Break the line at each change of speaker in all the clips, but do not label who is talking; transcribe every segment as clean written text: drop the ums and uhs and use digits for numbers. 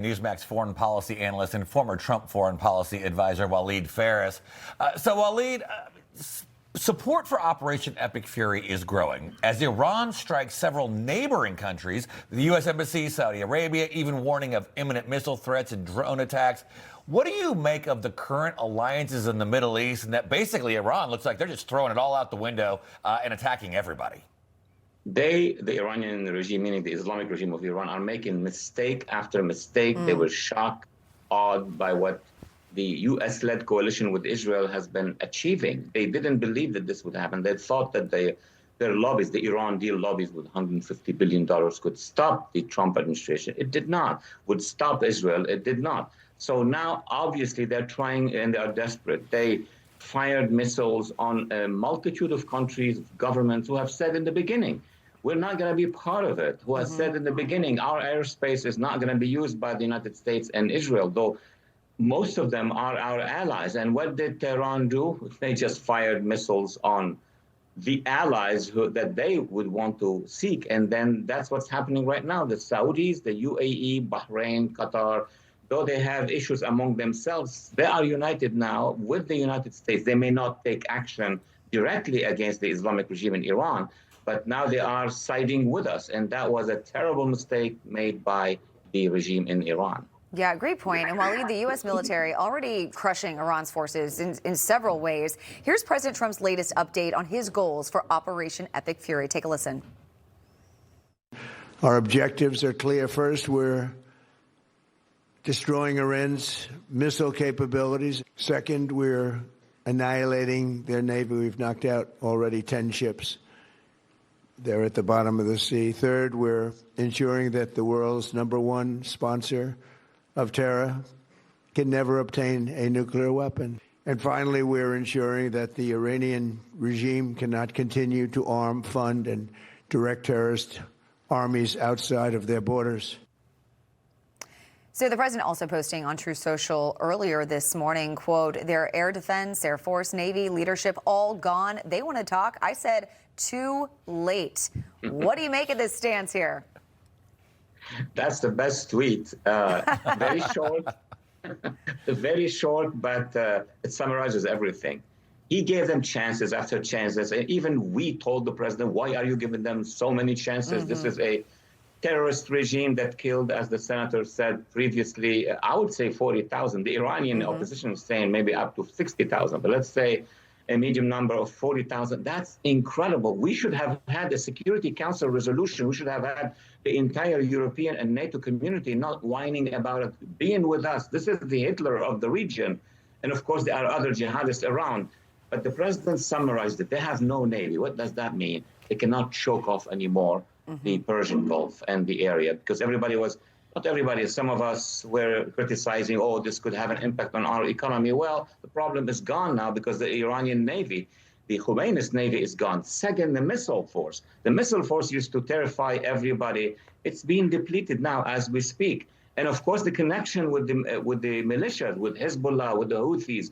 Newsmax foreign policy analyst and former Trump foreign policy advisor Walid Phares. Walid, support for Operation Epic Fury is growing as Iran strikes several neighboring countries, the U.S. Embassy, Saudi Arabia, even warning of imminent missile threats and drone attacks. What do you make of the current alliances in the Middle East and that basically Iran looks like they're just throwing it all out the window and attacking everybody?
The Iranian regime, meaning the Islamic regime of Iran, are making mistake after mistake. They were shocked, awed by what the U.S.-led coalition with Israel has been achieving. They didn't believe that this would happen. They thought that their lobbies, the Iran deal lobbies with $150 billion could stop the Trump administration. It did not. Would stop Israel. It did not. So now, obviously, they're trying and they are desperate. They fired missiles on a multitude of countries, governments who have said in the beginning, we're not going to be part of it, who has said in the beginning, our airspace is not going to be used by the United States and Israel, though most of them are our allies. And what did Tehran do? They just fired missiles on the allies that they would want to seek. And then that's what's happening right now. The Saudis, the UAE, Bahrain, Qatar, though they have issues among themselves, they are united now with the United States. They may not take action directly against the Islamic regime in Iran, but now they are siding with us. And that was a terrible mistake made by the regime in Iran.
Yeah, great point. And Walid, the U.S. military already crushing Iran's forces in several ways. Here's President Trump's latest update on his goals for Operation Epic Fury. Take a listen.
Our objectives are clear. First, we're destroying Iran's missile capabilities. Second, we're annihilating their navy. We've knocked out already 10 ships. They're at the bottom of the sea. Third, we're ensuring that the world's #1 sponsor of terror can never obtain a nuclear weapon. And finally, we're ensuring that the Iranian regime cannot continue to arm, fund, and direct terrorist armies outside of their borders.
So the president also posting on Truth Social earlier this morning, quote, their air defense, Air Force, Navy, leadership, all gone. They want to talk. I said, too late. What do you make of this stance here?
That's the best tweet. Very short, very short, but it summarizes everything. He gave them chances after chances. And even we told the president, why are you giving them so many chances? This is a terrorist regime that killed, as the senator said previously, I would say 40,000. The Iranian opposition is saying maybe up to 60,000, but let's say a medium number of 40,000. That's incredible. We should have had a Security Council resolution. We should have had the entire European and NATO community not whining about it, being with us. This is the Hitler of the region. And of course, there are other jihadists around. But the president summarized it. They have no navy. What does that mean? They cannot choke off anymore the Persian Gulf and the area, because everybody was, not everybody, some of us were criticizing, oh, this could have an impact on our economy. Well, the problem is gone now because the Iranian Navy, the Khomeini's Navy is gone. Second, the missile force. The missile force used to terrify everybody. It's being depleted now as we speak. And of course, the connection with the militias, with Hezbollah, with the Houthis.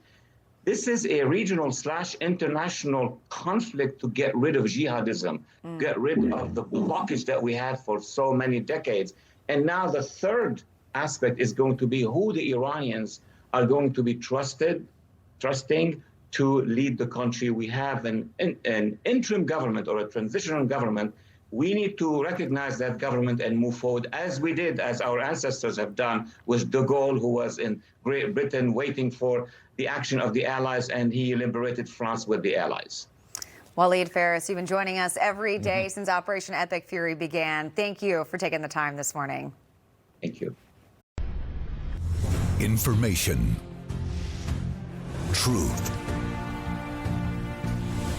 This is a regional/international conflict to get rid of jihadism, get rid of the blockage that we had for so many decades. And now the third aspect is going to be who the Iranians are going to be trusting to lead the country. We have an interim government or a transitional government. We need to recognize that government and move forward as we did, as our ancestors have done with de Gaulle, who was in Great Britain waiting for the action of the Allies, and he liberated France with the Allies.
Walid Phares, you've been joining us every day since Operation Epic Fury began. Thank you for taking the time this morning.
Thank you.
Information. Truth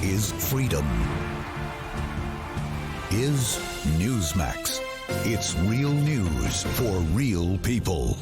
is freedom. Is Newsmax. It's real news for real people.